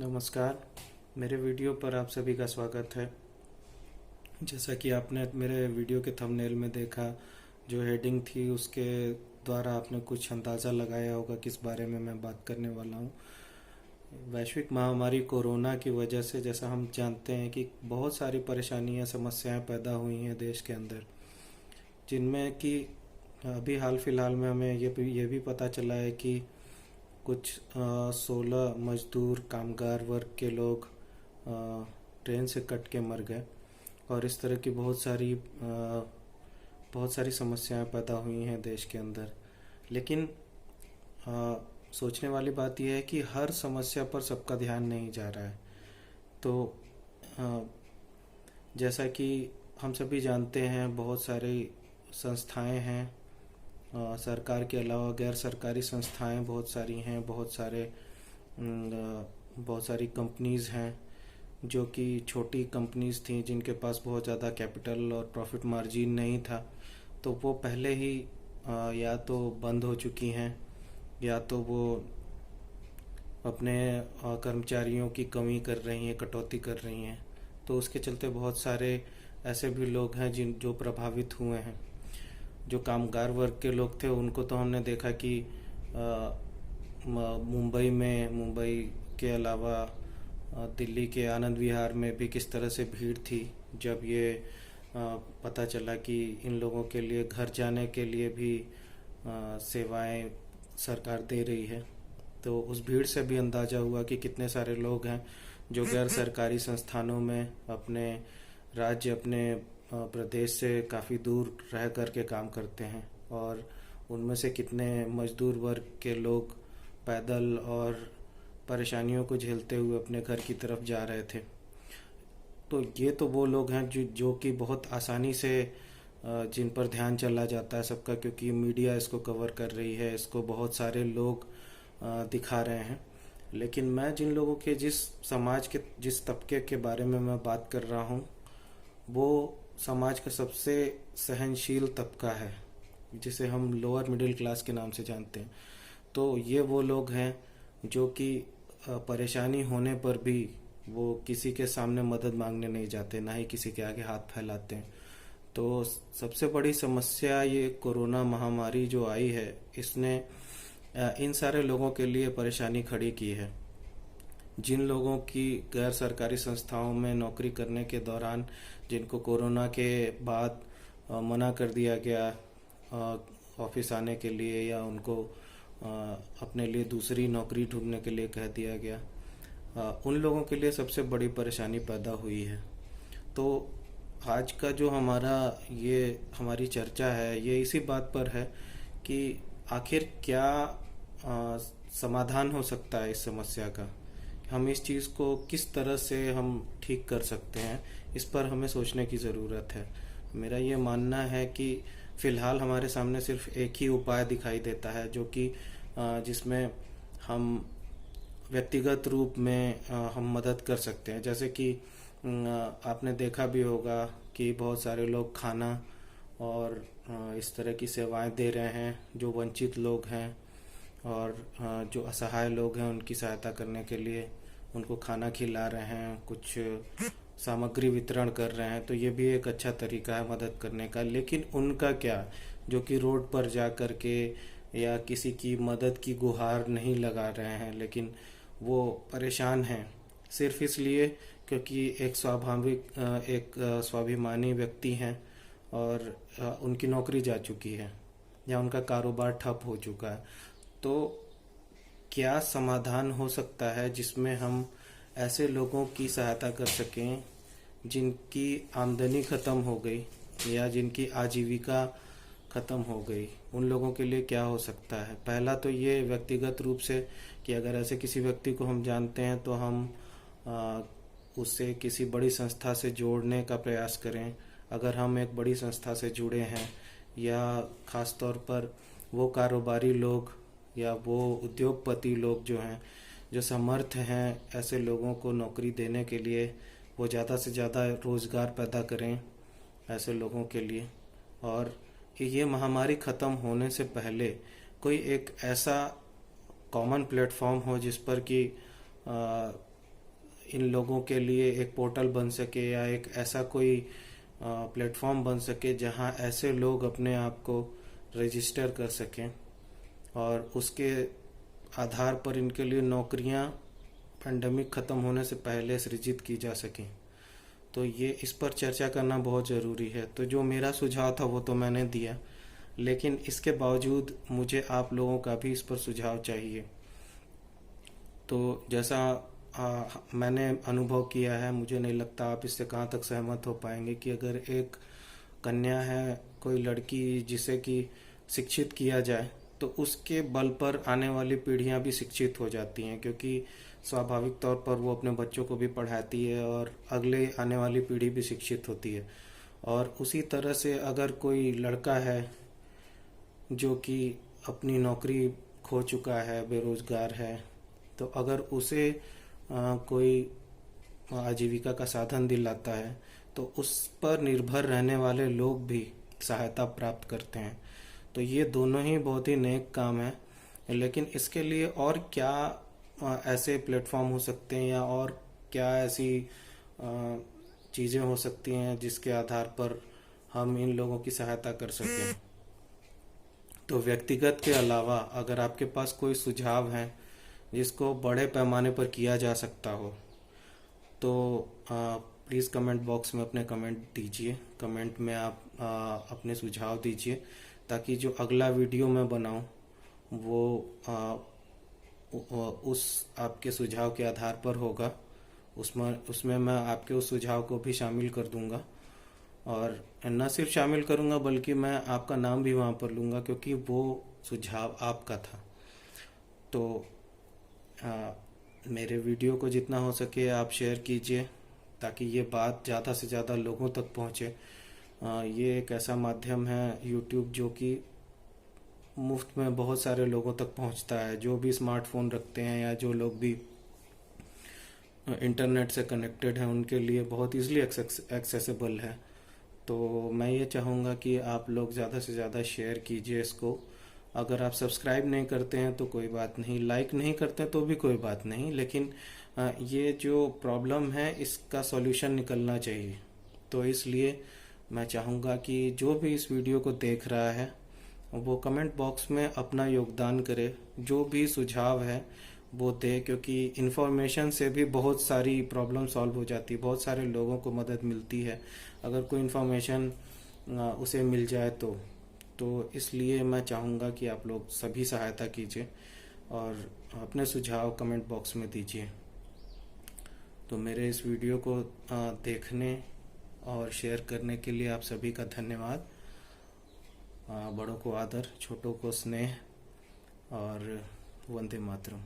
नमस्कार। मेरे वीडियो पर आप सभी का स्वागत है। जैसा कि आपने मेरे वीडियो के थंबनेल में देखा, जो हेडिंग थी उसके द्वारा आपने कुछ अंदाज़ा लगाया होगा किस बारे में मैं बात करने वाला हूँ। वैश्विक महामारी कोरोना की वजह से, जैसा हम जानते हैं कि बहुत सारी परेशानियाँ समस्याएं पैदा हुई हैं देश के अंदर, जिनमें कि अभी हाल फिलहाल में हमें ये भी पता चला है कि कुछ 16 मजदूर कामगार वर्ग के लोग ट्रेन से कट के मर गए। और इस तरह की बहुत सारी समस्याएं पैदा हुई हैं देश के अंदर। लेकिन सोचने वाली बात यह है कि हर समस्या पर सबका ध्यान नहीं जा रहा है। तो अ, जैसा कि हम सभी जानते हैं, बहुत सारी संस्थाएं हैं, सरकार के अलावा गैर सरकारी संस्थाएं बहुत सारी हैं, बहुत सारी कंपनीज़ हैं जो कि छोटी कंपनीज़ थी, जिनके पास बहुत ज़्यादा कैपिटल और प्रॉफिट मार्जिन नहीं था। तो वो पहले ही या तो बंद हो चुकी हैं, या तो वो अपने कर्मचारियों की कमी कर रही हैं, कटौती कर रही हैं। तो उसके चलते बहुत सारे ऐसे भी लोग हैं जो प्रभावित हुए हैं। जो कामगार वर्ग के लोग थे, उनको तो हमने देखा कि मुंबई के अलावा दिल्ली के आनंद विहार में भी किस तरह से भीड़ थी, जब ये पता चला कि इन लोगों के लिए घर जाने के लिए भी सेवाएं सरकार दे रही है। तो उस भीड़ से भी अंदाज़ा हुआ कि कितने सारे लोग हैं जो गैर सरकारी संस्थानों में अपने प्रदेश से काफ़ी दूर रह कर के काम करते हैं, और उनमें से कितने मजदूर वर्ग के लोग पैदल और परेशानियों को झेलते हुए अपने घर की तरफ जा रहे थे। तो ये तो वो लोग हैं जो कि बहुत आसानी से जिन पर ध्यान चला जाता है सबका, क्योंकि मीडिया इसको कवर कर रही है, इसको बहुत सारे लोग दिखा रहे हैं। लेकिन मैं जिन लोगों के जिस तबके के बारे में मैं बात कर रहा हूँ, वो समाज का सबसे सहनशील तबका है, जिसे हम लोअर मिडिल क्लास के नाम से जानते हैं। तो ये वो लोग हैं जो कि परेशानी होने पर भी वो किसी के सामने मदद मांगने नहीं जाते, ना ही किसी के आगे हाथ फैलाते हैं। तो सबसे बड़ी समस्या ये कोरोना महामारी जो आई है, इसने इन सारे लोगों के लिए परेशानी खड़ी की है। जिन लोगों की गैर सरकारी संस्थाओं में नौकरी करने के दौरान, जिनको कोरोना के बाद मना कर दिया गया ऑफिस आने के लिए, या उनको अपने लिए दूसरी नौकरी ढूंढने के लिए कह दिया गया, उन लोगों के लिए सबसे बड़ी परेशानी पैदा हुई है। तो आज का जो हमारी चर्चा है, ये इसी बात पर है कि आखिर क्या समाधान हो सकता है इस समस्या का। हम इस चीज़ को किस तरह से हम ठीक कर सकते हैं, इस पर हमें सोचने की ज़रूरत है। मेरा ये मानना है कि फ़िलहाल हमारे सामने सिर्फ एक ही उपाय दिखाई देता है, जो कि जिसमें हम व्यक्तिगत रूप में हम मदद कर सकते हैं। जैसे कि आपने देखा भी होगा कि बहुत सारे लोग खाना और इस तरह की सेवाएं दे रहे हैं, जो वंचित लोग हैं और जो असहाय लोग हैं, उनकी सहायता करने के लिए उनको खाना खिला रहे हैं, कुछ सामग्री वितरण कर रहे हैं। तो ये भी एक अच्छा तरीका है मदद करने का। लेकिन उनका क्या, जो कि रोड पर जा कर के या किसी की मदद की गुहार नहीं लगा रहे हैं, लेकिन वो परेशान हैं सिर्फ इसलिए क्योंकि एक स्वाभिमानी व्यक्ति हैं और उनकी नौकरी जा चुकी है या उनका कारोबार ठप हो चुका है। तो क्या समाधान हो सकता है जिसमें हम ऐसे लोगों की सहायता कर सकें जिनकी आमदनी ख़त्म हो गई या जिनकी आजीविका ख़त्म हो गई? उन लोगों के लिए क्या हो सकता है? पहला तो ये व्यक्तिगत रूप से कि अगर ऐसे किसी व्यक्ति को हम जानते हैं तो हम उससे किसी बड़ी संस्था से जोड़ने का प्रयास करें। अगर हम एक बड़ी संस्था से जुड़े हैं, या ख़ास तौर पर वो कारोबारी लोग या वो उद्योगपति लोग जो हैं, जो समर्थ हैं ऐसे लोगों को नौकरी देने के लिए, वो ज़्यादा से ज़्यादा रोज़गार पैदा करें ऐसे लोगों के लिए। और ये महामारी ख़त्म होने से पहले कोई एक ऐसा कॉमन प्लेटफॉर्म हो जिस पर कि इन लोगों के लिए एक पोर्टल बन सके या एक ऐसा कोई प्लेटफॉर्म बन सके जहां ऐसे लोग अपने आप को रजिस्टर कर सकें और उसके आधार पर इनके लिए नौकरियां पैंडेमिक ख़त्म होने से पहले सृजित की जा सकें। तो ये इस पर चर्चा करना बहुत ज़रूरी है। तो जो मेरा सुझाव था वो तो मैंने दिया, लेकिन इसके बावजूद मुझे आप लोगों का भी इस पर सुझाव चाहिए। तो जैसा मैंने अनुभव किया है, मुझे नहीं लगता आप इससे कहाँ तक सहमत हो पाएंगे कि अगर एक कन्या है, कोई लड़की जिसे कि शिक्षित किया जाए तो उसके बल पर आने वाली पीढ़ियां भी शिक्षित हो जाती हैं, क्योंकि स्वाभाविक तौर पर वो अपने बच्चों को भी पढ़ाती है और अगले आने वाली पीढ़ी भी शिक्षित होती है। और उसी तरह से अगर कोई लड़का है जो कि अपनी नौकरी खो चुका है, बेरोजगार है, तो अगर उसे कोई आजीविका का साधन दिलाता है तो उस पर निर्भर रहने वाले लोग भी सहायता प्राप्त करते हैं। तो ये दोनों ही बहुत ही नेक काम है। लेकिन इसके लिए और क्या ऐसे प्लेटफॉर्म हो सकते हैं या और क्या ऐसी चीज़ें हो सकती हैं जिसके आधार पर हम इन लोगों की सहायता कर सकें। तो व्यक्तिगत के अलावा अगर आपके पास कोई सुझाव है जिसको बड़े पैमाने पर किया जा सकता हो तो प्लीज़ कमेंट बॉक्स में अपने कमेंट दीजिए। कमेंट में आप अपने सुझाव दीजिए ताकि जो अगला वीडियो मैं बनाऊं वो उस आपके सुझाव के आधार पर होगा। उसमें मैं आपके उस सुझाव को भी शामिल कर दूंगा और न सिर्फ शामिल करूंगा बल्कि मैं आपका नाम भी वहां पर लूंगा, क्योंकि वो सुझाव आपका था। तो मेरे वीडियो को जितना हो सके आप शेयर कीजिए ताकि ये बात ज़्यादा से ज़्यादा लोगों तक पहुँचे। ये एक ऐसा माध्यम है यूट्यूब जो कि मुफ्त में बहुत सारे लोगों तक पहुंचता है। जो भी स्मार्टफोन रखते हैं या जो लोग भी इंटरनेट से कनेक्टेड हैं उनके लिए बहुत ईजिली एक्सेसिबल है। तो मैं ये चाहूँगा कि आप लोग ज़्यादा से ज़्यादा शेयर कीजिए इसको। अगर आप सब्सक्राइब नहीं करते हैं तो कोई बात नहीं, लाइक नहीं करते तो भी कोई बात नहीं, लेकिन ये जो प्रॉब्लम है इसका सॉल्यूशन निकलना चाहिए। तो इसलिए मैं चाहूँगा कि जो भी इस वीडियो को देख रहा है वो कमेंट बॉक्स में अपना योगदान करे, जो भी सुझाव है वो दे, क्योंकि इन्फॉर्मेशन से भी बहुत सारी प्रॉब्लम सॉल्व हो जाती है, बहुत सारे लोगों को मदद मिलती है अगर कोई इन्फॉर्मेशन उसे मिल जाए तो इसलिए मैं चाहूँगा कि आप लोग सभी सहायता कीजिए और अपने सुझाव कमेंट बॉक्स में दीजिए। तो मेरे इस वीडियो को देखने और शेयर करने के लिए आप सभी का धन्यवाद। बड़ों को आदर, छोटों को स्नेह और वंदे मातरम।